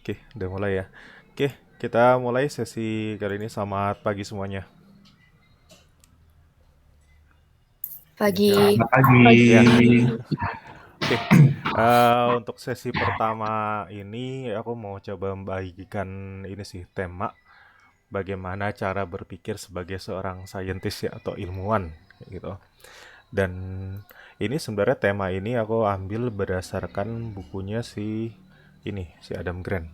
Oke, udah mulai ya. Oke, kita mulai sesi kali ini. Selamat pagi semuanya. Ya, Pagi. Selamat pagi. ya. Oke, untuk sesi pertama ini aku mau coba membagikan ini sih tema bagaimana cara berpikir sebagai seorang saintis ya atau ilmuwan kayak gitu. Dan ini sebenarnya tema ini aku ambil berdasarkan bukunya si Adam Grant.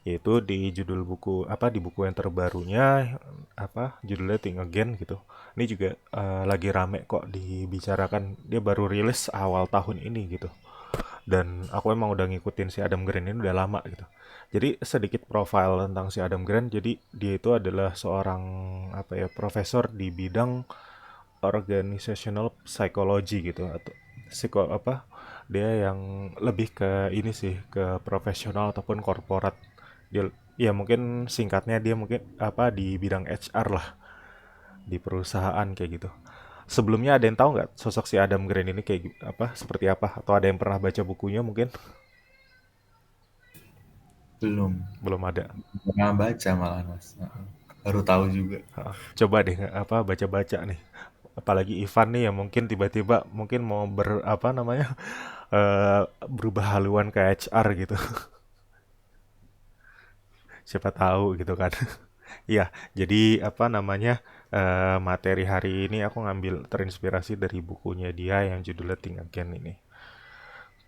Yaitu di judul buku apa di buku yang terbarunya apa judulnya Think Again gitu. Ini juga lagi rame kok dibicarakan. Dia baru rilis awal tahun ini gitu. Dan aku emang udah ngikutin si Adam Grant ini udah lama gitu. Jadi sedikit profile tentang si Adam Grant. Jadi dia itu adalah seorang apa ya profesor di bidang organizational psychology gitu atau apa dia yang lebih ke ini sih ke profesional ataupun korporat dia ya mungkin singkatnya dia mungkin apa di bidang HR lah di perusahaan kayak gitu. Sebelumnya ada yang tahu nggak sosok si Adam Grant ini kayak apa seperti apa atau ada yang pernah baca bukunya mungkin? Belum Belum ada. pernah baca malah Mas. Baru tahu juga. Coba deh apa baca-baca nih. Apalagi Ivan nih yang mungkin tiba-tiba mungkin mau apa namanya berubah haluan ke HR gitu. Siapa tahu gitu kan. Iya, jadi apa namanya materi hari ini aku ngambil terinspirasi dari bukunya dia yang judulnya Think Again ini.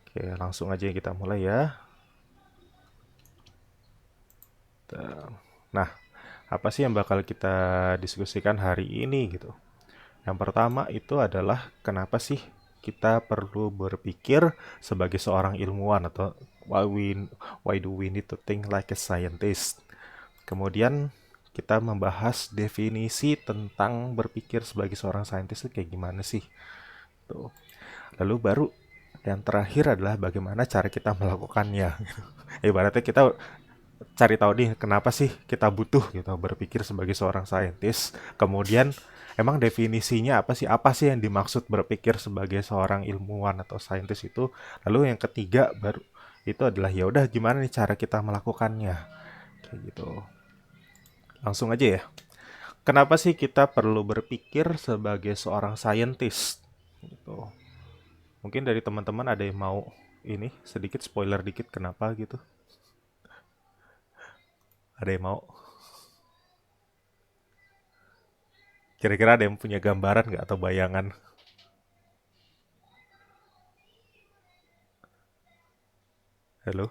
Oke, langsung aja kita mulai ya. Nah, apa sih yang bakal kita diskusikan hari ini gitu? Yang pertama itu adalah kenapa sih kita perlu berpikir sebagai seorang ilmuwan atau why we why do we need to think like a scientist? Kemudian kita membahas definisi tentang berpikir sebagai seorang saintis itu kayak gimana sih? Tuh. Lalu baru yang terakhir adalah bagaimana cara kita melakukannya. Ibaratnya kita cari tahu nih kenapa sih kita butuh gitu berpikir sebagai seorang saintis. Kemudian emang definisinya apa sih? Apa sih yang dimaksud berpikir sebagai seorang ilmuwan atau saintis itu? Lalu yang ketiga baru itu adalah ya udah gimana nih cara kita melakukannya. Kayak gitu. Langsung aja ya. Kenapa sih kita perlu berpikir sebagai seorang saintis? Gitu. Mungkin dari teman-teman ada yang mau ini sedikit spoiler dikit kenapa gitu? Ada yang mau? Kira-kira ada yang punya gambaran nggak atau bayangan? Halo?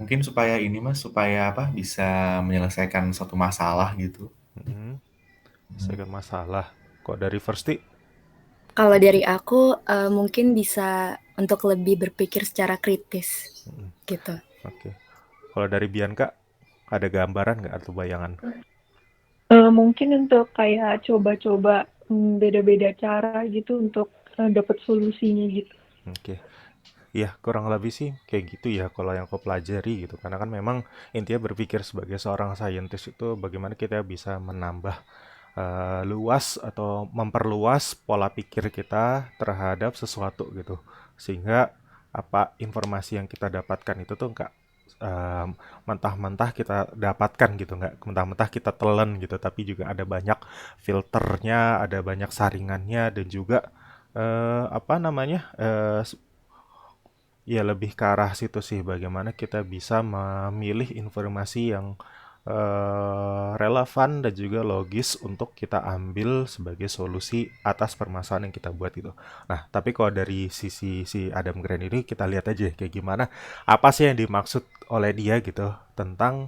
Mungkin supaya ini Mas, supaya apa? Bisa menyelesaikan suatu masalah gitu. Mm-mm. Selesaikan masalah. Kok dari Firsti? Kalau dari aku mungkin bisa untuk lebih berpikir secara kritis gitu. Oke. Kalau dari Bianca, ada gambaran nggak atau bayangan? Mungkin untuk kayak coba-coba beda-beda cara gitu untuk dapat solusinya gitu. Oke. Iya, kurang lebih sih kayak gitu ya kalau yang aku pelajari gitu. Karena kan memang intinya berpikir sebagai seorang saintis itu bagaimana kita bisa menambah luas atau memperluas pola pikir kita terhadap sesuatu gitu. Sehingga apa informasi yang kita dapatkan itu tuh nggak em, mentah-mentah kita dapatkan gitu, nggak mentah-mentah kita telan gitu, tapi juga ada banyak filternya, ada banyak saringannya dan juga apa namanya ya lebih ke arah situ sih bagaimana kita bisa memilih informasi yang relevan dan juga logis untuk kita ambil sebagai solusi atas permasalahan yang kita buat itu. Nah, tapi kalau dari sisi si Adam Grant ini kita lihat aja kayak gimana apa sih yang dimaksud oleh dia gitu tentang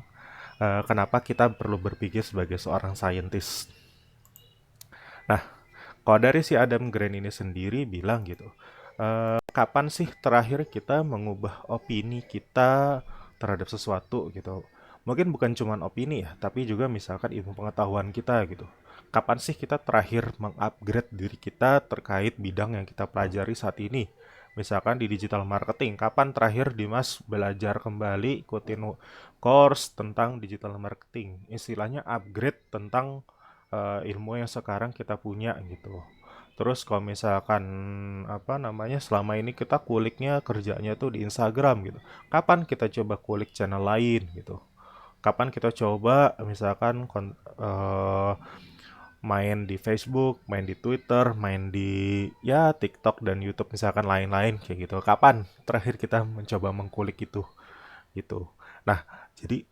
kenapa kita perlu berpikir sebagai seorang saintis. Nah, kalau dari si Adam Grant ini sendiri bilang gitu, kapan sih terakhir kita mengubah opini kita terhadap sesuatu gitu? Mungkin bukan cuma opini ya, tapi juga misalkan ilmu pengetahuan kita gitu. Kapan sih kita terakhir mengupgrade diri kita terkait bidang yang kita pelajari saat ini? Misalkan di digital marketing, kapan terakhir Dimas belajar kembali ikutin course tentang digital marketing? Istilahnya upgrade tentang ilmu yang sekarang kita punya gitu. Terus kalau misalkan apa namanya selama ini kita kuliknya kerjanya tuh di Instagram gitu. Kapan kita coba kulik channel lain gitu? Kapan kita coba misalkan main di Facebook, main di Twitter, main di ya TikTok dan YouTube misalkan lain-lain kayak gitu. Kapan terakhir kita mencoba mengkulik itu gitu. Nah, jadi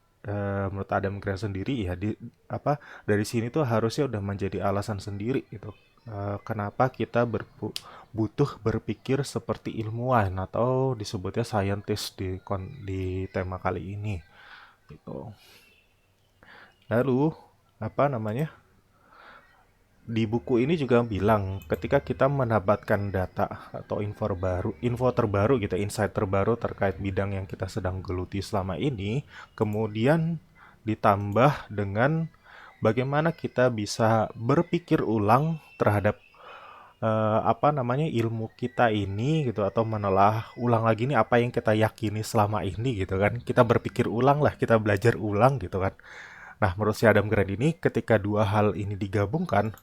menurut Adam Grant sendiri ya apa dari sini tuh harusnya udah menjadi alasan sendiri gitu. Kenapa kita butuh berpikir seperti ilmuwan atau disebutnya scientist di tema kali ini gitu. Lalu apa namanya? Di buku ini juga bilang ketika kita mendapatkan data atau info terbaru gitu, insight terbaru terkait bidang yang kita sedang geluti selama ini, kemudian ditambah dengan bagaimana kita bisa berpikir ulang terhadap apa namanya ilmu kita ini gitu atau menelaah ulang lagi nih apa yang kita yakini selama ini gitu kan. Kita berpikir ulang lah, kita belajar ulang gitu kan. Nah, menurut si Adam Grant ini ketika dua hal ini digabungkan,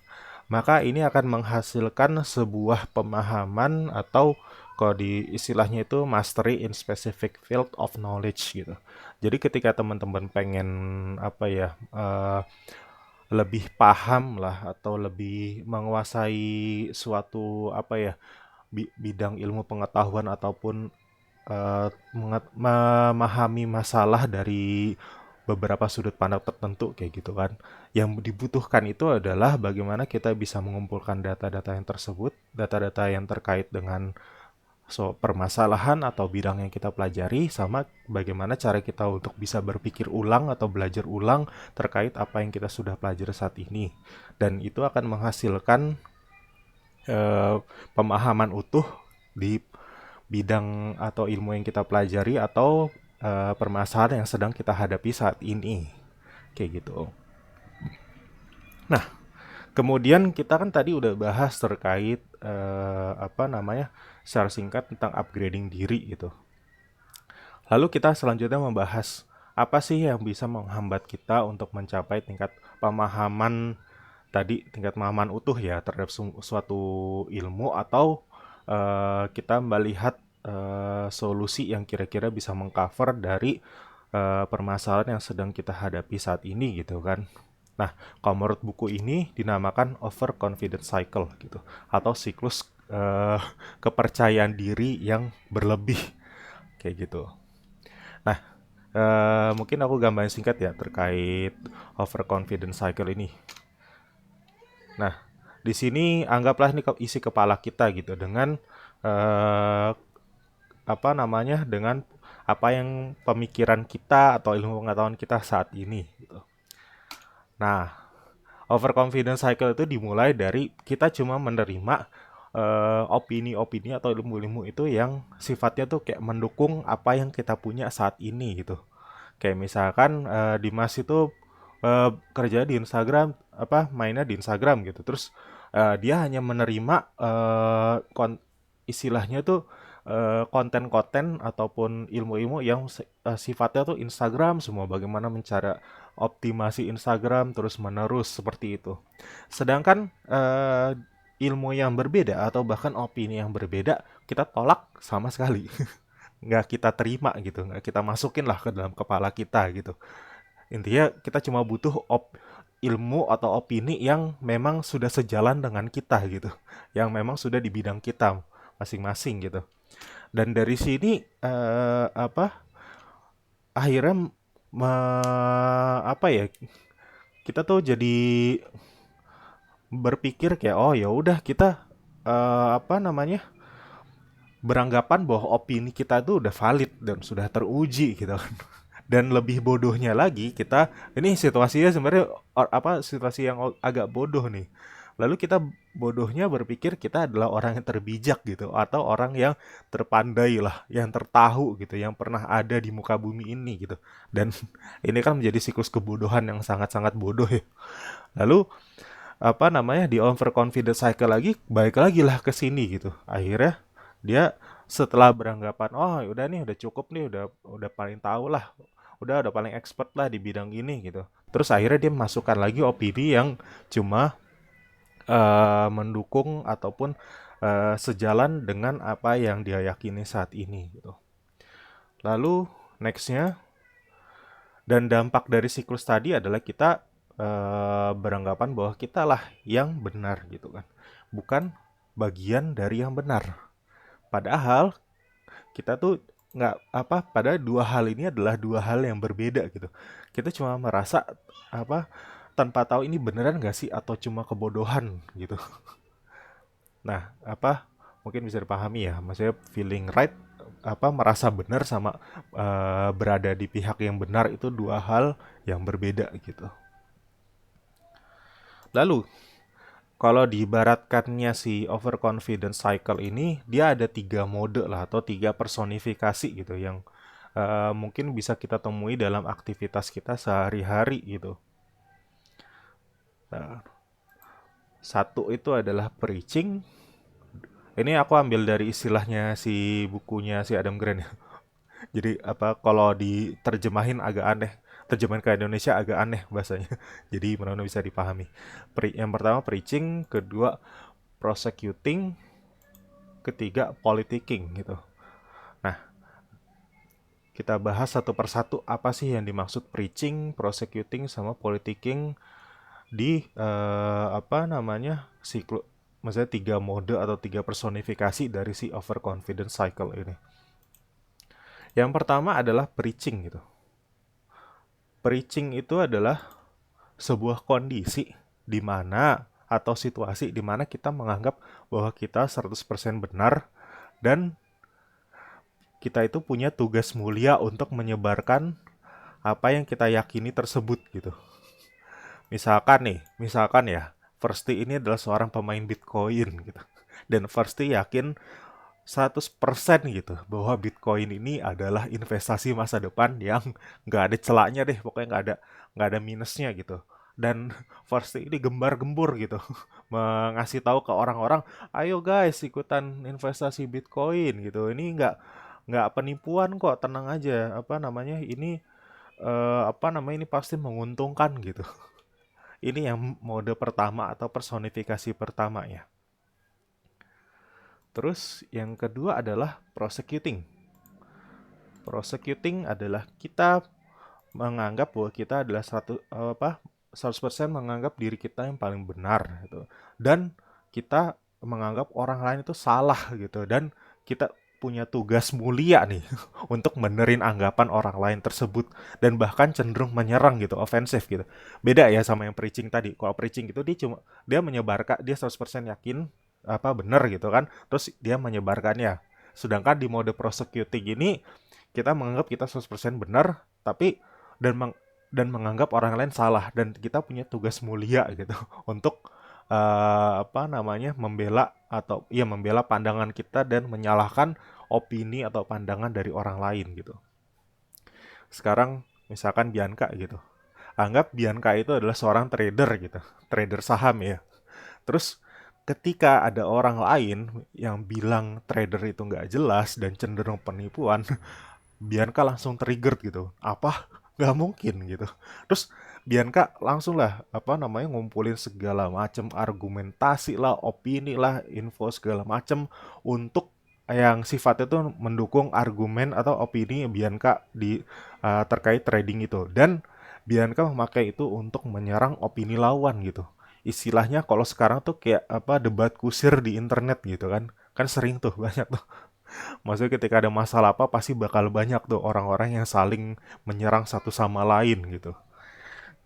maka ini akan menghasilkan sebuah pemahaman atau kalau di istilahnya itu mastery in specific field of knowledge gitu. Jadi ketika teman-teman pengen apa ya lebih paham lah atau lebih menguasai suatu apa ya bidang ilmu pengetahuan ataupun memahami masalah dari beberapa sudut pandang tertentu kayak gitu kan. Yang dibutuhkan itu adalah bagaimana kita bisa mengumpulkan data-data yang tersebut, data-data yang terkait dengan permasalahan atau bidang yang kita pelajari sama bagaimana cara kita untuk bisa berpikir ulang atau belajar ulang terkait apa yang kita sudah pelajari saat ini. Dan itu akan menghasilkan pemahaman utuh di bidang atau ilmu yang kita pelajari atau permasalahan yang sedang kita hadapi saat ini. Kayak gitu. Nah, kemudian kita kan tadi udah bahas terkait apa namanya secara singkat tentang upgrading diri gitu. Lalu kita selanjutnya membahas apa sih yang bisa menghambat kita untuk mencapai tingkat pemahaman tadi, tingkat pemahaman utuh ya terhadap suatu ilmu atau kita melihat solusi yang kira-kira bisa mengcover dari permasalahan yang sedang kita hadapi saat ini gitu kan. Nah, kalau menurut buku ini dinamakan overconfident cycle gitu atau siklus kepercayaan diri yang berlebih kayak gitu. Nah, mungkin aku gambarin singkat ya terkait overconfident cycle ini. Nah, di sini anggaplah ini isi kepala kita gitu dengan apa namanya dengan apa yang pemikiran kita atau ilmu pengetahuan kita saat ini gitu. Nah, overconfidence cycle itu dimulai dari kita cuma menerima opini-opini atau ilmu-ilmu itu yang sifatnya tuh kayak mendukung apa yang kita punya saat ini gitu. Kayak misalkan Dimas itu kerja di Instagram, apa mainnya di Instagram gitu. Terus dia hanya menerima istilahnya tuh konten-konten ataupun ilmu-ilmu yang sifatnya tuh Instagram semua, bagaimana mencara optimasi Instagram terus menerus seperti itu. Sedangkan ilmu yang berbeda atau bahkan opini yang berbeda kita tolak sama sekali. Nggak kita terima gitu, nggak kita masukin lah ke dalam kepala kita gitu. Intinya kita cuma butuh ilmu atau opini yang memang sudah sejalan dengan kita gitu, yang memang sudah di bidang kita masing-masing gitu. Dan dari sini apa akhirnya apa ya kita tuh jadi berpikir kayak oh ya udah kita apa namanya beranggapan bahwa opini kita itu udah valid dan sudah teruji gitu kan. Dan lebih bodohnya lagi kita ini situasinya sebenarnya apa situasi yang agak bodoh nih. Lalu kita bodohnya berpikir kita adalah orang yang terbijak gitu atau orang yang terpandai lah, yang tertahu gitu, yang pernah ada di muka bumi ini gitu. Dan ini kan menjadi siklus kebodohan yang sangat-sangat bodoh ya. Lalu apa namanya di overconfident cycle lagi balik lagi lah ke sini gitu. Akhirnya dia setelah beranggapan oh udah nih udah cukup nih udah paling tahu lah udah paling expert lah di bidang ini gitu. Terus akhirnya dia masukkan lagi opini yang cuma mendukung ataupun sejalan dengan apa yang dia yakini saat ini gitu. Lalu nextnya, dan dampak dari siklus tadi adalah kita beranggapan bahwa kita lah yang benar gitu kan, bukan bagian dari yang benar. Padahal kita tuh nggak apa, pada dua hal ini adalah dua hal yang berbeda gitu. Kita cuma merasa apa, tanpa tahu ini beneran nggak sih atau cuma kebodohan gitu. Nah, apa mungkin bisa dipahami ya, maksudnya feeling right, apa merasa benar sama berada di pihak yang benar itu dua hal yang berbeda gitu. Lalu kalau diibaratkannya si overconfidence cycle ini, dia ada 3 mode lah atau 3 personifikasi gitu yang mungkin bisa kita temui dalam aktivitas kita sehari-hari gitu. Nah, satu itu adalah preaching. Ini aku ambil dari istilahnya si bukunya si Adam Grant ya. Jadi apa, kalau diterjemahin agak aneh, terjemahan ke Indonesia agak aneh bahasanya. Jadi mudah-mudahan bisa dipahami. Yang pertama preaching, kedua prosecuting, ketiga politicking gitu. Nah, kita bahas satu persatu apa sih yang dimaksud preaching, prosecuting, sama politicking di siklus, maksudnya 3 mode atau 3 personifikasi dari si overconfidence cycle ini. Yang pertama adalah preaching gitu. Preaching itu adalah sebuah kondisi di mana atau situasi di mana kita menganggap bahwa kita 100% benar dan kita itu punya tugas mulia untuk menyebarkan apa yang kita yakini tersebut gitu. Misalkan ya, Firsty ini adalah seorang pemain Bitcoin gitu. Dan Firsty yakin 100% gitu bahwa Bitcoin ini adalah investasi masa depan yang nggak ada celaknya deh, pokoknya nggak ada minusnya gitu. Dan Firsty ini gembar-gembur gitu mengasih tahu ke orang-orang, ayo guys ikutan investasi Bitcoin gitu. Ini nggak penipuan kok, tenang aja. Ini ini pasti menguntungkan gitu. Ini yang mode pertama atau personifikasi pertama ya. Terus yang kedua adalah prosecuting. Prosecuting adalah kita menganggap bahwa kita adalah 100% menganggap diri kita yang paling benar gitu. Dan kita menganggap orang lain itu salah gitu, dan kita punya tugas mulia nih untuk benerin anggapan orang lain tersebut, dan bahkan cenderung menyerang gitu, ofensif gitu. Beda ya sama yang preaching tadi. Kalau preaching itu dia menyebarkan, dia 100% yakin benar gitu kan, terus dia menyebarkannya. Sedangkan di mode prosecuting ini kita menganggap kita 100% benar, tapi dan menganggap orang lain salah, dan kita punya tugas mulia gitu untuk membela pandangan kita dan menyalahkan opini atau pandangan dari orang lain gitu. Sekarang misalkan Bianca gitu. Anggap Bianca itu adalah seorang trader gitu, trader saham ya. Terus ketika ada orang lain yang bilang trader itu nggak jelas dan cenderung penipuan, Bianca langsung triggered gitu. Apa? Nggak mungkin gitu. Terus Bianca langsung lah ngumpulin segala macam argumentasi lah, opini lah, info segala macam untuk yang sifatnya tuh mendukung argumen atau opini Bianca terkait trading itu. Dan Bianca memakai itu untuk menyerang opini lawan gitu. Istilahnya kalau sekarang tuh kayak debat kusir di internet gitu kan. Kan sering tuh banyak tuh. Maksudnya ketika ada masalah apa pasti bakal banyak tuh orang-orang yang saling menyerang satu sama lain gitu.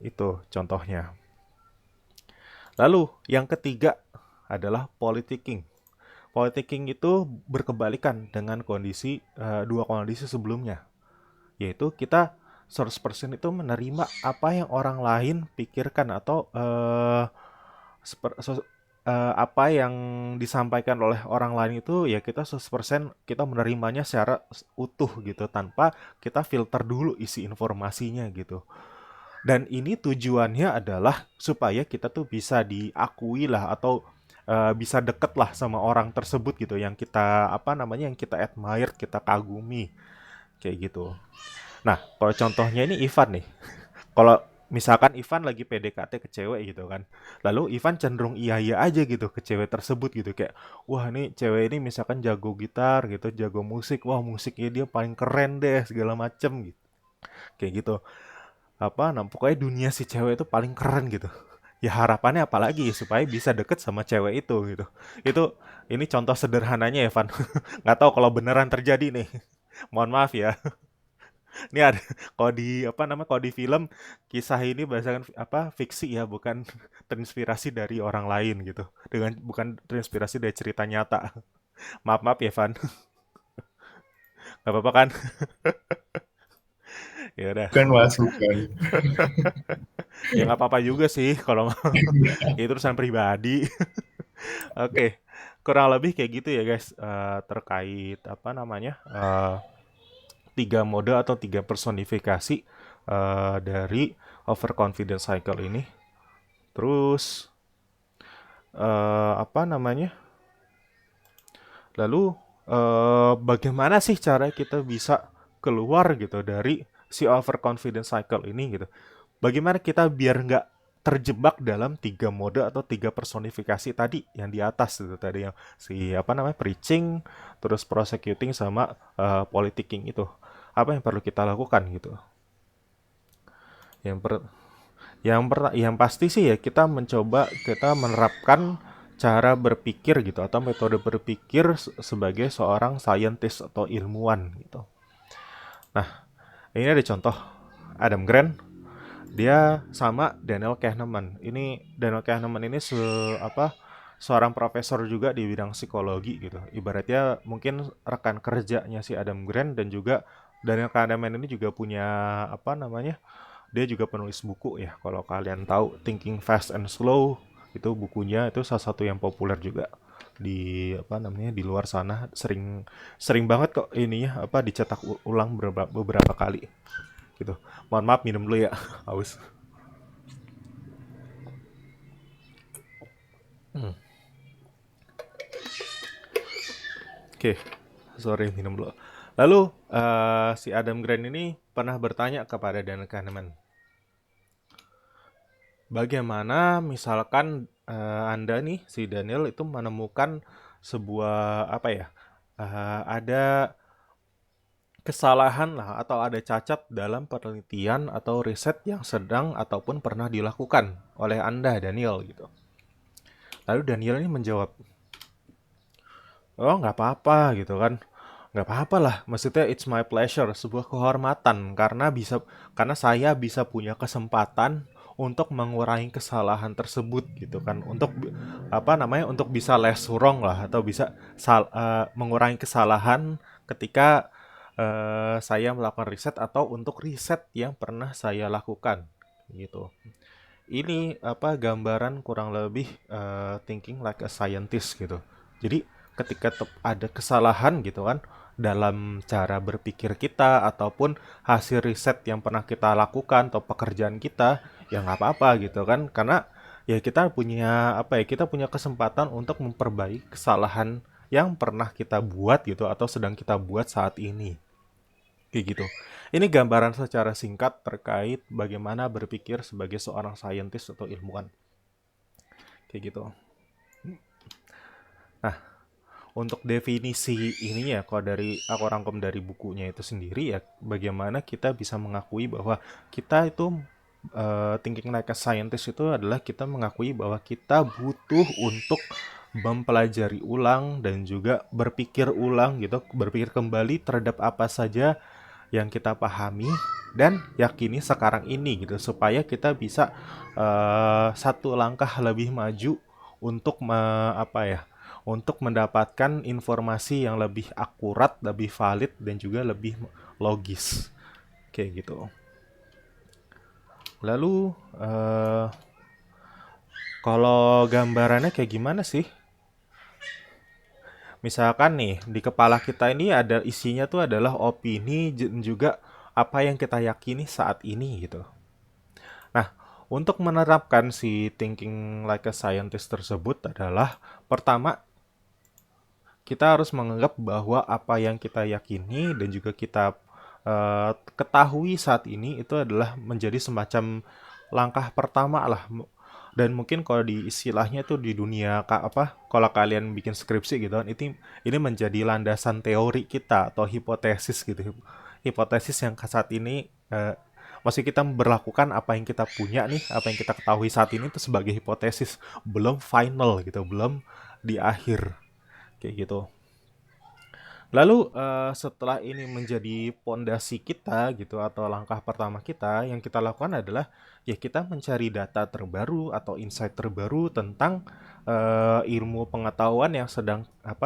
Itu contohnya. Lalu yang ketiga adalah politicking. Politicking itu berkebalikan dengan dua kondisi sebelumnya. Yaitu kita 100% itu menerima apa yang orang lain pikirkan atau apa yang disampaikan oleh orang lain itu ya kita 100% kita menerimanya secara utuh gitu, tanpa kita filter dulu isi informasinya gitu. Dan ini tujuannya adalah supaya kita tuh bisa diakui lah atau bisa deket lah sama orang tersebut gitu, yang kita yang kita admire, kita kagumi kayak gitu. Nah, kalau contohnya ini Ivan nih. Kalau misalkan Ivan lagi PDKT ke cewek gitu kan. Lalu Ivan cenderung iya-iya aja gitu ke cewek tersebut gitu kayak, wah nih cewek ini misalkan jago gitar gitu, jago musik, wah musiknya dia paling keren deh segala macem gitu. Kayak gitu. Nah pokoknya dunia si cewek itu paling keren gitu. Ya harapannya apalagi supaya bisa deket sama cewek itu gitu. Itu ini contoh sederhananya ya Van. Nggak tahu kalau beneran terjadi nih. Mohon maaf ya. Ini ada kalau di kalau di film kisah ini berdasarkan fiksi ya, bukan terinspirasi dari orang lain gitu. Bukan terinspirasi dari cerita nyata. Maaf ya Van. Gak apa-apa kan? Ya udah. Bukan masukan. Ya nggak apa-apa juga sih kalau itu urusan pribadi. Oke, kurang lebih kayak gitu ya guys, terkait tiga mode atau tiga personifikasi dari overconfidence cycle ini. Terus lalu bagaimana sih cara kita bisa keluar gitu dari si overconfidence cycle ini gitu? Bagaimana kita biar nggak terjebak dalam tiga mode atau tiga personifikasi tadi yang di atas itu tadi, yang preaching, terus prosecuting, sama politicking itu. Apa yang perlu kita lakukan gitu? Yang pasti sih ya kita menerapkan cara berpikir gitu atau metode berpikir sebagai seorang scientist atau ilmuwan gitu. Nah, ini ada contoh Adam Grant. Dia sama Daniel Kahneman. Daniel Kahneman ini seorang profesor juga di bidang psikologi gitu. Ibaratnya mungkin rekan kerjanya si Adam Grant, dan juga Daniel Kahneman ini juga punya dia juga penulis buku ya. Kalau kalian tahu Thinking Fast and Slow, itu bukunya itu salah satu yang populer juga di di luar sana, sering banget kok ininya dicetak ulang beberapa kali gitu. Mohon maaf, minum dulu ya, haus. Oke, sorry, minum dulu. Lalu si Adam Grant ini pernah bertanya kepada Daniel Kahneman, bagaimana misalkan Anda nih, si Daniel itu menemukan sebuah ada kesalahan lah atau ada cacat dalam penelitian atau riset yang sedang ataupun pernah dilakukan oleh Anda, Daniel gitu. Lalu Daniel ini menjawab, oh nggak apa-apa gitu kan, nggak apa-apa lah, maksudnya it's my pleasure, sebuah kehormatan karena saya bisa punya kesempatan untuk mengurangi kesalahan tersebut gitu kan, untuk untuk bisa less wrong lah, atau bisa mengurangi kesalahan ketika saya melakukan riset atau untuk riset yang pernah saya lakukan gitu. Ini gambaran kurang lebih thinking like a scientist gitu. Jadi ketika ada kesalahan gitu kan dalam cara berpikir kita ataupun hasil riset yang pernah kita lakukan atau pekerjaan kita, ya nggak apa-apa gitu kan, karena ya kita punya kesempatan untuk memperbaiki kesalahan yang pernah kita buat gitu atau sedang kita buat saat ini. Kayak gitu. Ini gambaran secara singkat terkait bagaimana berpikir sebagai seorang saintis atau ilmuwan. Kayak gitu. Nah, untuk definisi ini ya, kalau aku rangkum dari bukunya itu sendiri ya, bagaimana kita bisa mengakui bahwa kita itu thinking like a scientist itu adalah kita mengakui bahwa kita butuh untuk mempelajari ulang dan juga berpikir ulang gitu, berpikir kembali terhadap apa saja yang kita pahami dan yakini sekarang ini gitu, supaya kita bisa satu langkah lebih maju untuk untuk mendapatkan informasi yang lebih akurat, lebih valid, dan juga lebih logis kayak gitu. Lalu kalau gambarannya kayak gimana sih? Misalkan nih, di kepala kita ini ada isinya tuh adalah opini dan juga apa yang kita yakini saat ini gitu. Nah, untuk menerapkan si thinking like a scientist tersebut adalah, pertama, kita harus menganggap bahwa apa yang kita yakini dan juga kita ketahui saat ini itu adalah menjadi semacam langkah pertama lah. Dan mungkin kalau di istilahnya tuh di dunia kalau kalian bikin skripsi gitu kan, ini menjadi landasan teori kita atau hipotesis gitu. Hipotesis yang saat ini masih kita berlakukan apa yang kita punya nih, apa yang kita ketahui saat ini itu sebagai hipotesis, belum final gitu, belum di akhir kayak gitu. Lalu setelah ini menjadi pondasi kita gitu atau langkah pertama kita, yang kita lakukan adalah ya kita mencari data terbaru atau insight terbaru tentang ilmu pengetahuan yang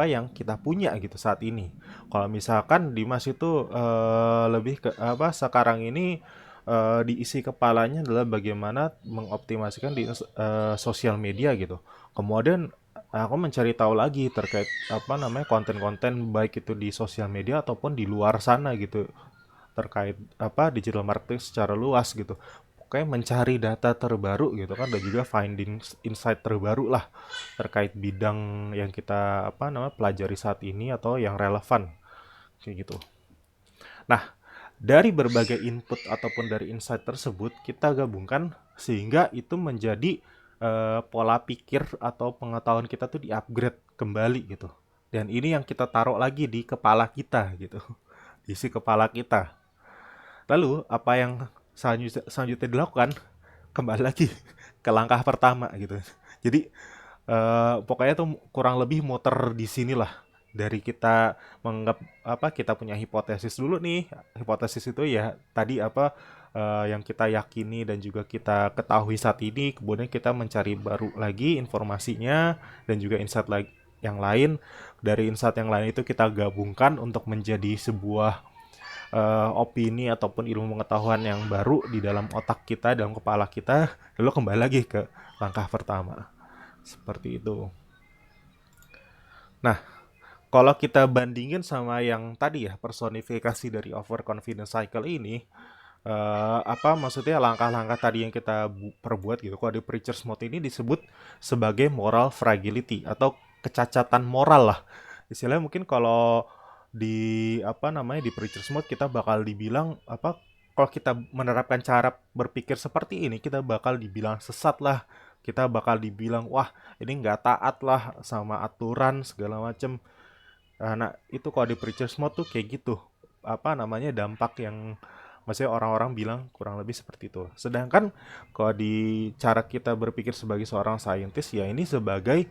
yang kita punya gitu saat ini. Kalau misalkan Dimas itu lebih ke sekarang ini diisi kepalanya adalah bagaimana mengoptimasikan di sosial media gitu. Kemudian aku mencari tahu lagi terkait konten-konten baik itu di sosial media ataupun di luar sana gitu terkait digital marketing secara luas gitu. Pokoknya mencari data terbaru gitu kan dan juga finding insight terbaru lah terkait bidang yang kita pelajari saat ini atau yang relevan kayak gitu. Nah, dari berbagai input ataupun dari insight tersebut kita gabungkan sehingga itu menjadi pola pikir atau pengetahuan kita tuh di-upgrade kembali gitu. Dan ini yang kita taruh lagi di kepala kita gitu. Di isi kepala kita. Lalu apa yang selanjutnya dilakukan? Kembali lagi ke langkah pertama gitu. Jadi pokoknya tuh kurang lebih muter di sinilah. Dari kita menganggap kita punya hipotesis dulu nih. Hipotesis itu ya tadi yang kita yakini dan juga kita ketahui saat ini, kemudian kita mencari baru lagi informasinya dan juga insight lagi yang lain. Dari insight yang lain itu kita gabungkan untuk menjadi sebuah opini ataupun ilmu pengetahuan yang baru di dalam otak kita, dalam kepala kita, lalu kembali lagi ke langkah pertama. Seperti itu. Nah, kalau kita bandingin sama yang tadi ya, personifikasi dari overconfidence cycle ini, maksudnya langkah-langkah tadi yang kita perbuat gitu. Kalau di preacher's mode ini disebut sebagai moral fragility atau kecacatan moral lah. Istilahnya mungkin kalau di di preacher's mode kita bakal dibilang kalau kita menerapkan cara berpikir seperti ini kita bakal dibilang sesat lah. Kita bakal dibilang wah ini nggak taat lah sama aturan segala macem. Nah itu kalau di preacher's mode tuh kayak gitu. Dampak yang maksudnya orang-orang bilang kurang lebih seperti itu. Sedangkan kalau di cara kita berpikir sebagai seorang saintis ya ini sebagai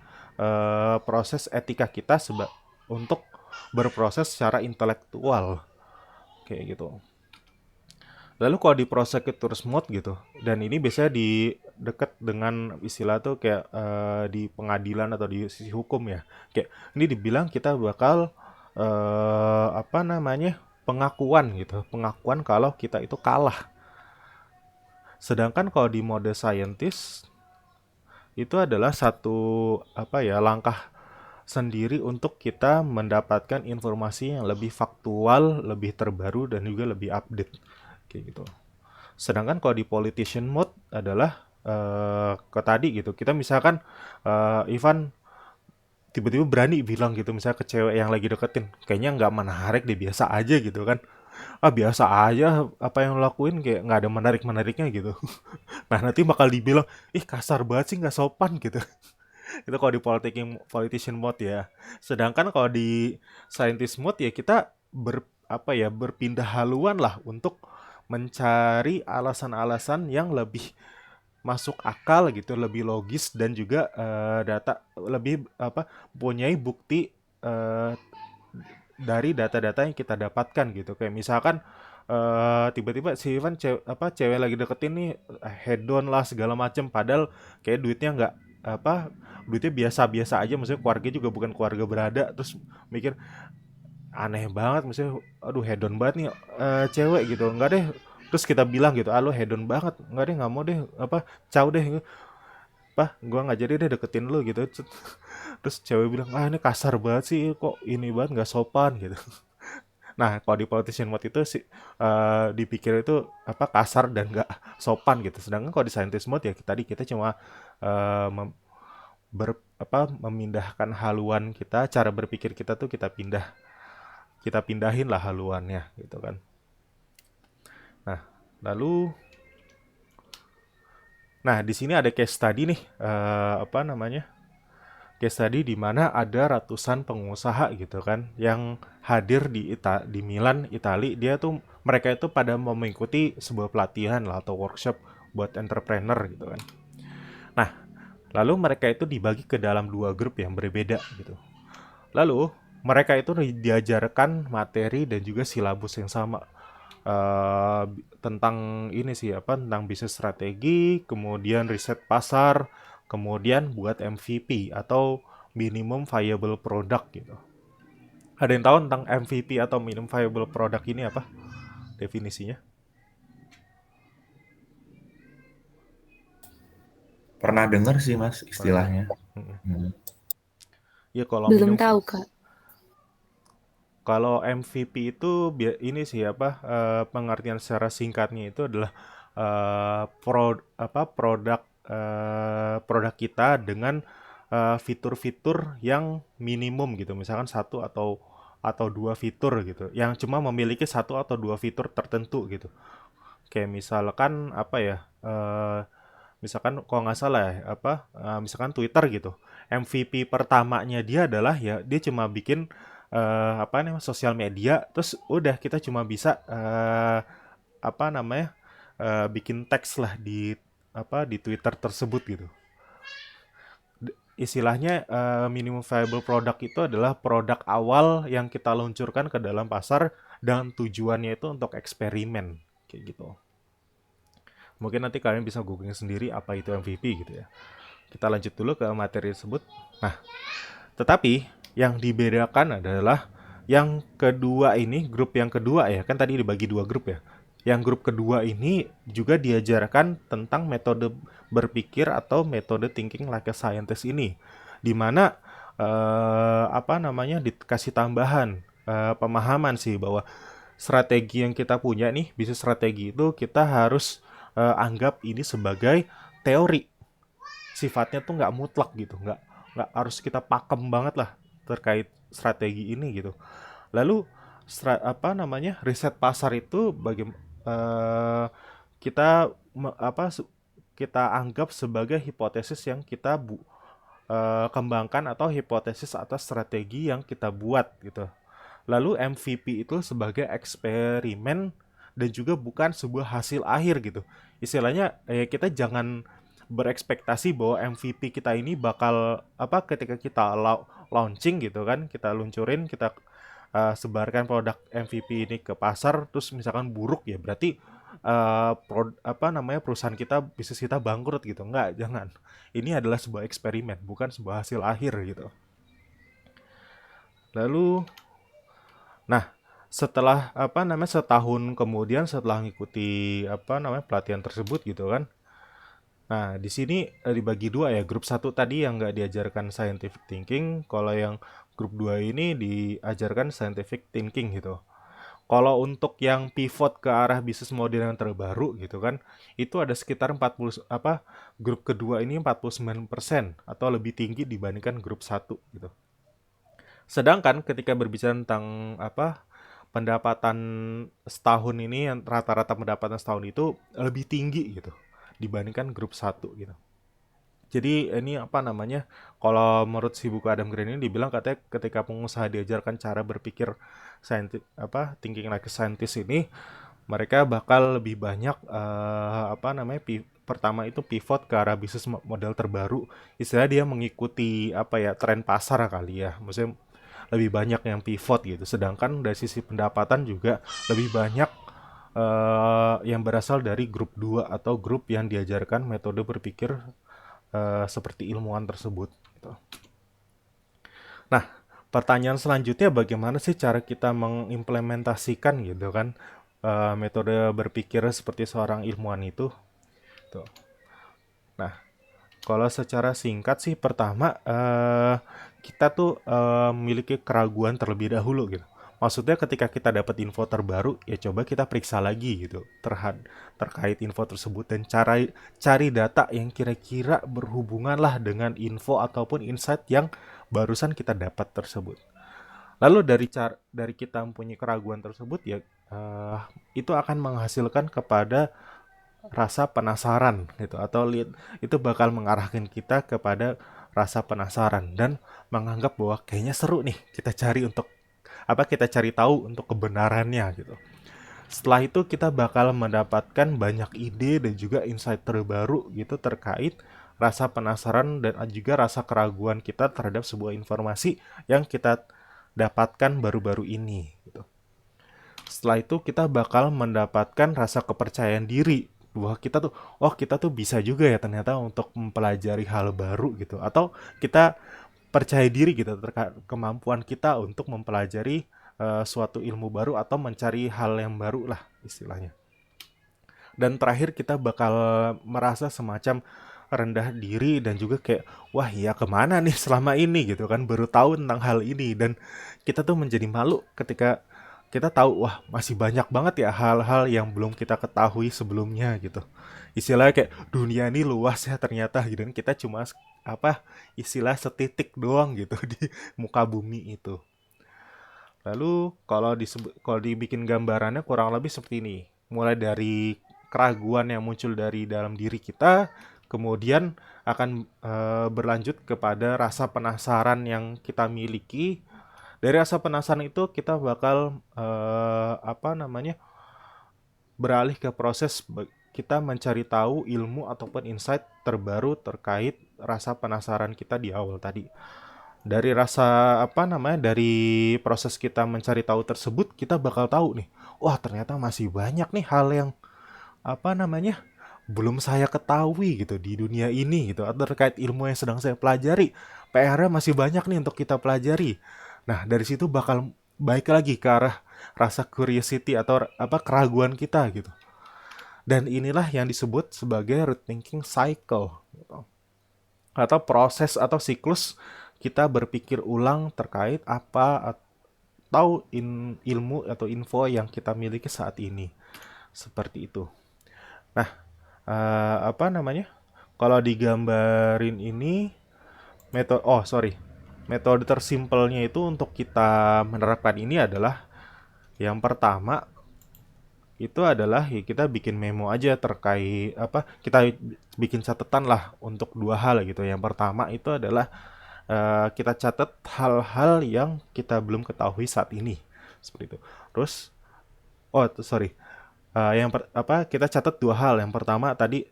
proses etika kita untuk berproses secara intelektual kayak gitu. Lalu kalau di prosecutor's mode gitu, dan ini biasanya di deket dengan istilah tuh kayak di pengadilan atau di sisi hukum ya. Kayak ini dibilang kita bakal pengakuan gitu, pengakuan kalau kita itu kalah. Sedangkan kalau di mode scientist itu adalah satu langkah sendiri untuk kita mendapatkan informasi yang lebih faktual, lebih terbaru dan juga lebih update kayak gitu. Sedangkan kalau di politician mode adalah ke tadi gitu. Kita misalkan Ivan tiba-tiba berani bilang gitu misalnya ke cewek yang lagi deketin, kayaknya nggak menarik deh, biasa aja gitu kan. Biasa aja apa yang lo lakuin kayak nggak ada menarik-menariknya gitu. Nah nanti bakal dibilang, ih kasar banget sih nggak sopan gitu. Itu kalau di politician mode ya. Sedangkan kalau di scientist mode ya kita berpindah haluan lah untuk mencari alasan-alasan yang lebih masuk akal gitu, lebih logis dan juga data lebih punyai bukti dari data-data yang kita dapatkan gitu. Kayak misalkan tiba-tiba si Ivan cewek lagi deketin nih hedon lah segala macem padahal kayak duitnya biasa-biasa aja, maksudnya keluarga juga bukan keluarga berada, terus mikir aneh banget, maksudnya aduh hedon banget nih cewek gitu, enggak deh, terus kita bilang gitu lo hedon banget, enggak deh nggak mau deh caw deh gua nggak jadi deh deketin lu gitu. Terus cewek bilang ini kasar banget sih, kok ini banget nggak sopan gitu. Nah kalau di politician mode itu sih dipikir itu kasar dan nggak sopan gitu. Sedangkan kalau di scientist mode ya kita cuma memindahkan haluan kita, cara berpikir kita tuh kita pindahin lah haluannya gitu kan. Nah lalu Nah, di sini ada case study nih, apa namanya? Case study di mana ada ratusan pengusaha gitu kan yang hadir di Milan, Italia. Mereka itu pada mau mengikuti sebuah pelatihan lah atau workshop buat entrepreneur gitu kan. Nah, lalu mereka itu dibagi ke dalam dua grup yang berbeda gitu. Lalu mereka itu diajarkan materi dan juga silabus yang sama, tentang ini sih apa tentang bisnis strategi, kemudian riset pasar, kemudian buat MVP atau minimum viable product gitu. Ada yang tahu tentang MVP atau minimum viable product ini apa definisinya? Pernah dengar sih Mas Pernah dengar? istilahnya. Hmm. Ya kalau Belum minimum tahu, Kak. Kalau MVP itu ini sih apa pengertian secara singkatnya itu adalah produk kita dengan fitur-fitur yang minimum gitu. Misalkan satu atau dua fitur gitu. Yang cuma memiliki satu atau dua fitur tertentu gitu. Kayak misalkan apa ya? Misalkan kalau nggak salah ya misalkan Twitter gitu. MVP pertamanya dia adalah ya dia cuma bikin apa namanya sosial media, terus udah kita cuma bisa apa namanya bikin teks lah di Twitter tersebut gitu. Istilahnya minimum viable product itu adalah produk awal yang kita luncurkan ke dalam pasar dan tujuannya itu untuk eksperimen kayak gitu. Mungkin nanti kalian bisa googling sendiri apa itu MVP gitu ya. Kita lanjut dulu ke materi tersebut. Nah, tetapi yang dibedakan adalah yang kedua ini, grup yang kedua ya, kan tadi dibagi dua grup ya. Yang grup kedua ini juga diajarkan tentang metode berpikir atau metode thinking like a scientist ini. Di mana apa namanya dikasih tambahan pemahaman sih bahwa strategi yang kita punya nih, bisnis strategi itu kita harus anggap ini sebagai teori. Sifatnya tuh nggak mutlak gitu, nggak harus kita pakem banget lah terkait strategi ini gitu. Lalu apa namanya riset pasar itu kita kita anggap sebagai hipotesis yang kita kembangkan atau hipotesis atas strategi yang kita buat gitu. Lalu MVP itu sebagai eksperimen dan juga bukan sebuah hasil akhir gitu. Istilahnya kita jangan berekspektasi bahwa MVP kita ini bakal ketika kita launching gitu kan, kita luncurin, kita sebarkan produk MVP ini ke pasar terus misalkan buruk ya berarti perusahaan kita, bisnis kita bangkrut gitu. Enggak, jangan. Ini adalah sebuah eksperimen, bukan sebuah hasil akhir gitu. Lalu nah, setelah setahun kemudian setelah mengikuti pelatihan tersebut gitu kan. Nah, di sini dibagi dua ya. Grup satu tadi yang nggak diajarkan scientific thinking, kalau yang grup 2 ini diajarkan scientific thinking gitu. Kalau untuk yang pivot ke arah bisnis model yang terbaru gitu kan, itu ada sekitar 40 grup kedua ini 49% atau lebih tinggi dibandingkan grup satu gitu. Sedangkan ketika berbicara tentang pendapatan setahun ini, yang rata-rata pendapatan setahun itu lebih tinggi gitu dibandingkan grup satu gitu. Jadi ini kalau menurut si buku Adam Grant ini dibilang katanya ketika pengusaha diajarkan cara berpikir thinking like a scientist ini, mereka bakal lebih banyak pertama itu pivot ke arah bisnis model terbaru. Istilah dia mengikuti tren pasar kali ya. Maksudnya lebih banyak yang pivot gitu. Sedangkan dari sisi pendapatan juga lebih banyak yang berasal dari grup 2 atau grup yang diajarkan metode berpikir seperti ilmuwan tersebut gitu. Nah, pertanyaan selanjutnya bagaimana sih cara kita mengimplementasikan gitu kan metode berpikir seperti seorang ilmuwan itu? Tuh. Nah, kalau secara singkat sih pertama kita tuh memiliki keraguan terlebih dahulu gitu. Maksudnya ketika kita dapat info terbaru, ya coba kita periksa lagi gitu terkait info tersebut dan cari data yang kira-kira berhubungan lah dengan info ataupun insight yang barusan kita dapat tersebut. Lalu dari kita mempunyai keraguan tersebut ya itu akan menghasilkan kepada rasa penasaran gitu, atau itu bakal mengarahkan kita kepada rasa penasaran dan menganggap bahwa kayaknya seru nih kita cari tahu untuk kebenarannya gitu. Setelah itu kita bakal mendapatkan banyak ide dan juga insight terbaru gitu terkait rasa penasaran dan juga rasa keraguan kita terhadap sebuah informasi yang kita dapatkan baru-baru ini gitu. Setelah itu kita bakal mendapatkan rasa kepercayaan diri bahwa kita tuh bisa juga ya ternyata untuk mempelajari hal baru gitu, atau kita percaya diri gitu terkait kemampuan kita untuk mempelajari suatu ilmu baru atau mencari hal yang baru lah istilahnya. Dan terakhir kita bakal merasa semacam rendah diri dan juga kayak wah ya kemana nih selama ini gitu kan, baru tahu tentang hal ini, dan kita tuh menjadi malu ketika kita tahu wah masih banyak banget ya hal-hal yang belum kita ketahui sebelumnya gitu. Istilahnya kayak dunia ini luas ya ternyata gitu, dan kita cuma istilah setitik doang gitu di muka bumi itu. Lalu kalau dibikin gambarannya kurang lebih seperti ini. Mulai dari keraguan yang muncul dari dalam diri kita, kemudian akan berlanjut kepada rasa penasaran yang kita miliki. Dari rasa penasaran itu kita bakal beralih ke proses kita mencari tahu ilmu ataupun insight terbaru terkait rasa penasaran kita di awal tadi. Dari proses kita mencari tahu tersebut, kita bakal tahu nih, wah ternyata masih banyak nih hal yang apa namanya belum saya ketahui gitu di dunia ini gitu, atau terkait ilmu yang sedang saya pelajari. PR-nya masih banyak nih untuk kita pelajari. Nah, dari situ bakal baik lagi ke arah rasa curiosity atau keraguan kita gitu. Dan inilah yang disebut sebagai rethinking cycle gitu. Atau proses atau siklus kita berpikir ulang terkait atau ilmu atau info yang kita miliki saat ini. Seperti itu. Nah, kalau digambarin ini metode tersimpelnya itu untuk kita menerapkan ini adalah yang pertama itu adalah ya kita bikin memo aja terkait kita bikin catatan lah untuk dua hal gitu. Yang pertama itu adalah kita catat hal-hal yang kita belum ketahui saat ini seperti itu. Terus kita catat dua hal. Yang pertama tadi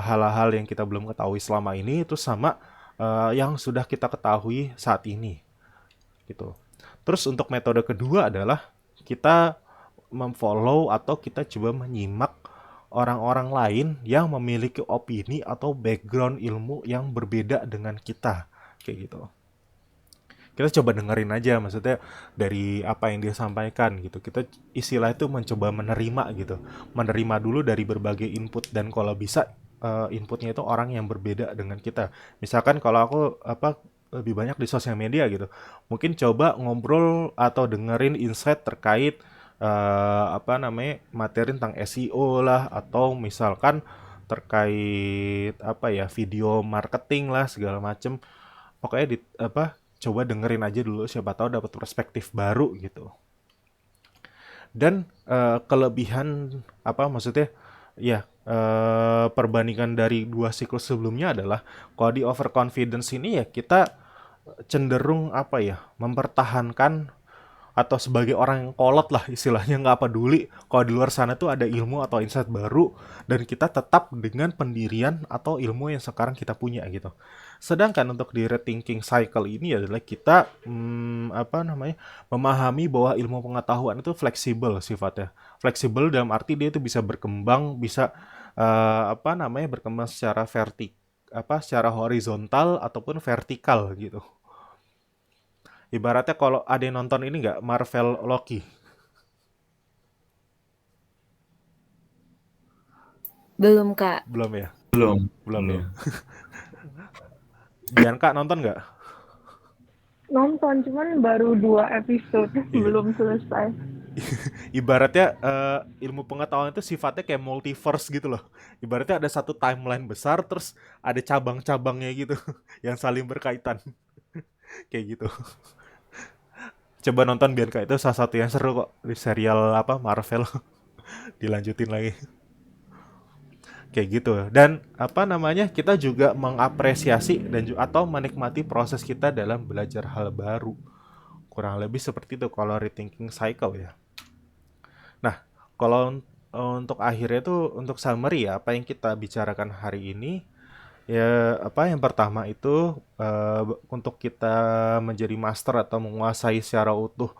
hal-hal yang kita belum ketahui selama ini, itu sama yang sudah kita ketahui saat ini gitu. Terus untuk metode kedua adalah kita memfollow atau kita coba menyimak orang-orang lain yang memiliki opini atau background ilmu yang berbeda dengan kita kayak gitu. Kita coba dengerin aja, maksudnya dari apa yang dia sampaikan gitu. Kita istilah itu mencoba menerima gitu, menerima dulu dari berbagai input, dan kalau bisa inputnya itu orang yang berbeda dengan kita. Misalkan kalau aku lebih banyak di sosial media gitu, mungkin coba ngobrol atau dengerin insight terkait materi tentang SEO lah, atau misalkan terkait video marketing lah segala macem. Pokoknya coba dengerin aja dulu, siapa tahu dapat perspektif baru gitu. Dan kelebihan perbandingan dari dua siklus sebelumnya adalah kalau di overconfidence ini ya kita cenderung mempertahankan atau sebagai orang yang kolot lah istilahnya, nggak peduli kalau di luar sana tuh ada ilmu atau insight baru, dan kita tetap dengan pendirian atau ilmu yang sekarang kita punya gitu. Sedangkan untuk di rethinking cycle ini adalah kita memahami bahwa ilmu pengetahuan itu fleksibel sifatnya. Fleksibel dalam arti dia itu bisa berkembang, bisa berkembang secara horizontal ataupun vertikal gitu. Ibaratnya kalau ada yang nonton ini nggak, Marvel Loki? Belum, Kak. Belum ya? Belum. Belum ya? Bianca nonton nggak? Nonton, cuman baru 2 episode, belum selesai. Ibaratnya ilmu pengetahuan itu sifatnya kayak multiverse gitu loh. Ibaratnya ada satu timeline besar, terus ada cabang-cabangnya gitu yang saling berkaitan. Kayak gitu. Coba nonton Bianca, itu salah satu yang seru kok di serial Marvel. Dilanjutin lagi. kayak gitu. Dan apa namanya, kita juga mengapresiasi dan atau menikmati proses kita dalam belajar hal baru. Kurang lebih seperti itu kalau rethinking cycle ya. Nah, kalau untuk akhirnya tuh untuk summary ya, apa yang kita bicarakan hari ini ya, apa yang pertama itu untuk kita menjadi master atau menguasai secara utuh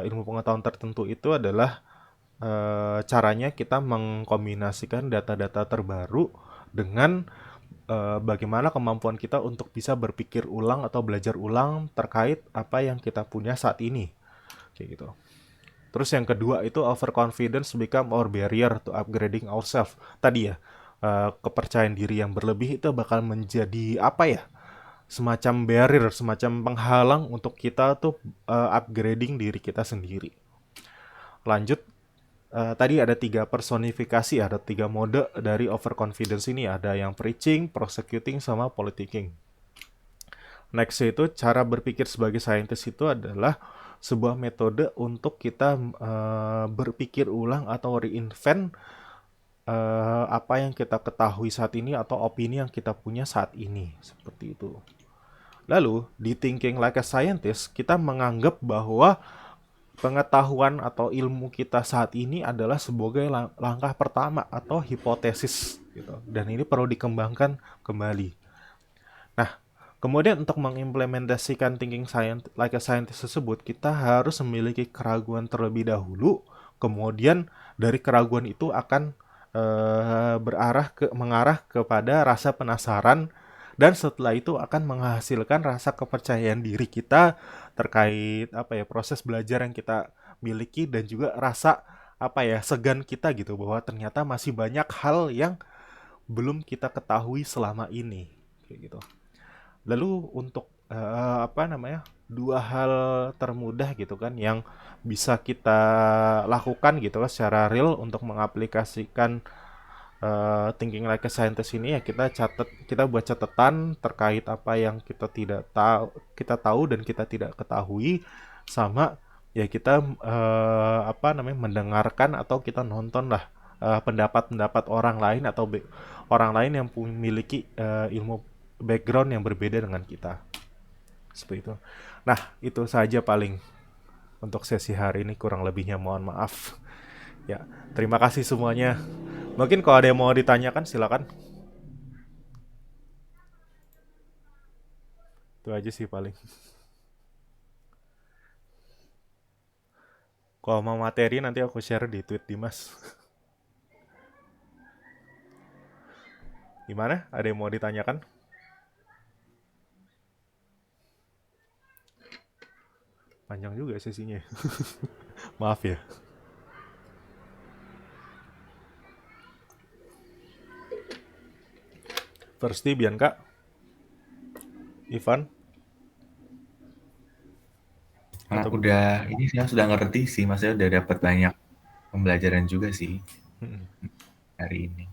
ilmu pengetahuan tertentu itu adalah caranya kita mengkombinasikan data-data terbaru dengan bagaimana kemampuan kita untuk bisa berpikir ulang atau belajar ulang terkait apa yang kita punya saat ini. Kayak gitu. Terus yang kedua itu overconfidence become our barrier to upgrading ourselves. Tadi ya, kepercayaan diri yang berlebih itu bakal menjadi apa ya? Semacam barrier, semacam penghalang untuk kita tuh upgrading diri kita sendiri. Lanjut, tadi ada 3 personifikasi, ada 3 mode dari overconfidence ini. Ada yang preaching, prosecuting, sama politicking. Next itu cara berpikir sebagai scientist itu adalah sebuah metode untuk kita berpikir ulang atau reinvent apa yang kita ketahui saat ini atau opini yang kita punya saat ini. Seperti itu. Lalu, di thinking like a scientist, kita menganggap bahwa pengetahuan atau ilmu kita saat ini adalah sebagai langkah pertama atau hipotesis gitu. Dan ini perlu dikembangkan kembali. Nah, kemudian untuk mengimplementasikan thinking science like a scientist tersebut, kita harus memiliki keraguan terlebih dahulu. Kemudian dari keraguan itu akan mengarah kepada rasa penasaran, dan setelah itu akan menghasilkan rasa kepercayaan diri kita terkait apa ya, proses belajar yang kita miliki, dan juga rasa apa ya, segan kita gitu bahwa ternyata masih banyak hal yang belum kita ketahui selama ini kayak gitu. Lalu untuk apa namanya, 2 hal termudah gitu kan yang bisa kita lakukan gitu kan secara real untuk mengaplikasikan thinking like a scientist ini ya, kita buat catatan terkait apa yang kita tahu dan kita tidak ketahui, sama ya kita apa namanya, mendengarkan atau kita nonton lah pendapat-pendapat orang lain atau orang lain yang memiliki ilmu background yang berbeda dengan kita. Seperti itu. Nah, itu saja paling untuk sesi hari ini, kurang lebihnya mohon maaf. Ya, terima kasih semuanya. Mungkin kalau ada yang mau ditanyakan silakan. Itu aja sih paling. Kalau mau materi nanti aku share di tweet Dimas. Gimana? Ada yang mau ditanyakan? Panjang juga sesinya. Maaf ya. Firsti, Bianca, Ivan, atau Udah ini sih sudah ngerti sih, maksudnya udah dapat banyak pembelajaran juga sih hari ini.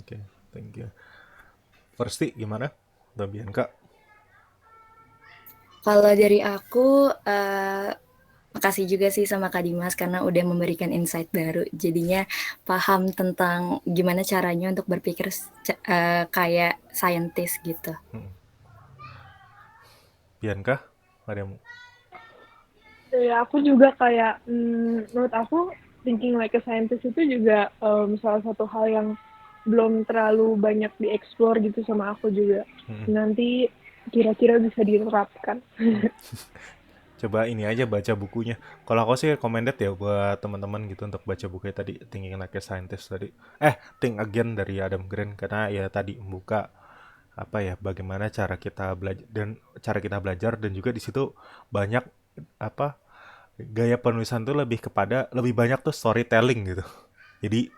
Oke, thank you. Firsti gimana? Atau Bianca? Kalau dari aku, makasih juga sih sama Kak Dimas karena udah memberikan insight baru. Jadinya paham tentang gimana caranya untuk berpikir kayak scientist gitu. Bianca, ada yang Ya, aku juga kayak, menurut aku thinking like a scientist itu juga salah satu hal yang belum terlalu banyak dieksplor gitu sama aku juga. Nanti kira-kira bisa diterapkan. coba ini aja baca bukunya. Kalau aku sih recommended ya buat teman-teman gitu untuk baca bukunya tadi, Thinking Like a Scientist tadi. Think Again dari Adam Grant, karena ya tadi membuka apa ya, bagaimana cara kita belajar dan juga di situ banyak apa, gaya penulisan tuh lebih banyak tuh storytelling gitu. Jadi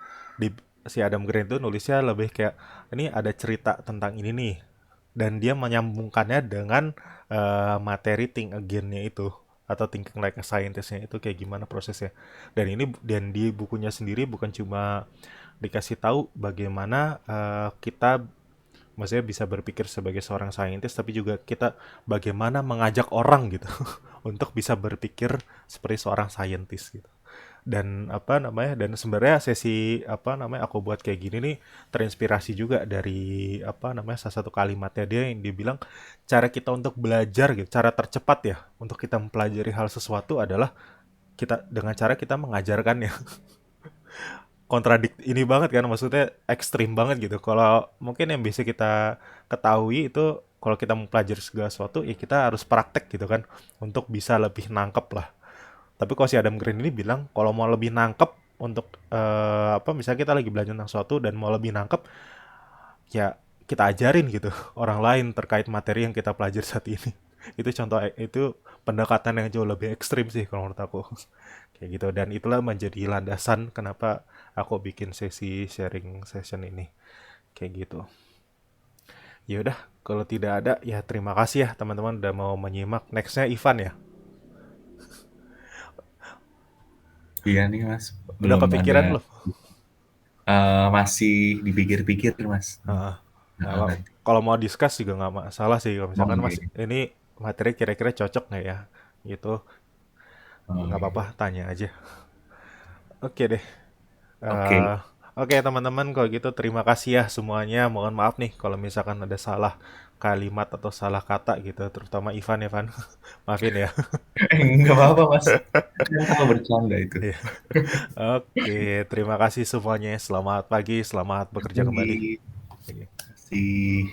si Adam Grant tuh nulisnya lebih kayak ini ada cerita tentang ini nih, dan dia menyambungkannya dengan materi Think Again-nya itu atau Thinking Like a Scientist-nya itu kayak gimana prosesnya. Dan di bukunya sendiri bukan cuma dikasih tahu bagaimana kita maksudnya bisa berpikir sebagai seorang scientist, tapi juga kita bagaimana mengajak orang gitu untuk bisa berpikir seperti seorang scientist gitu. Dan dan sebenarnya sesi aku buat kayak gini nih terinspirasi juga dari salah satu kalimatnya dia yang dia bilang cara kita untuk belajar gitu, cara tercepat ya untuk kita mempelajari hal sesuatu adalah kita dengan cara kita mengajarkannya. Ini banget kan, maksudnya ekstrim banget gitu. Kalau mungkin yang bisa kita ketahui itu kalau kita mempelajari segala sesuatu ya kita harus praktek gitu kan untuk bisa lebih nangkep lah. Tapi kalau si Adam Green ini bilang kalau mau lebih nangkep untuk misalnya kita lagi belajar tentang sesuatu dan mau lebih nangkep ya kita ajarin gitu orang lain terkait materi yang kita pelajari saat ini. Itu pendekatan yang jauh lebih ekstrim sih kalau menurut aku. Kayak gitu, dan itulah menjadi landasan kenapa aku bikin sesi sharing session ini. Kayak gitu. Ya udah, kalau tidak ada ya terima kasih ya teman-teman udah mau menyimak. Nextnya Ivan ya. Iya nih Mas, Udah belum kepikiran ada. belum? Masih dipikir-pikir Mas. Heeh. Nah, Nanti. kalau mau discuss juga nggak masalah sih. Kalau misalkan Oh, Mas iya. ini materi kira-kira cocok nggak ya? Gitu, Oh, nggak iya. apa-apa, tanya aja. Oke deh. Oke. Eh, Oke teman-teman, kalau gitu terima kasih ya semuanya. Mohon maaf nih kalau misalkan ada salah kalimat atau salah kata gitu, terutama Ivan. Maafin ya. Nggak apa-apa Mas. Kan kalau bercanda itu. Iya. Oke, terima kasih semuanya. Selamat pagi, selamat bekerja kembali. Pagi. Oke. Masih.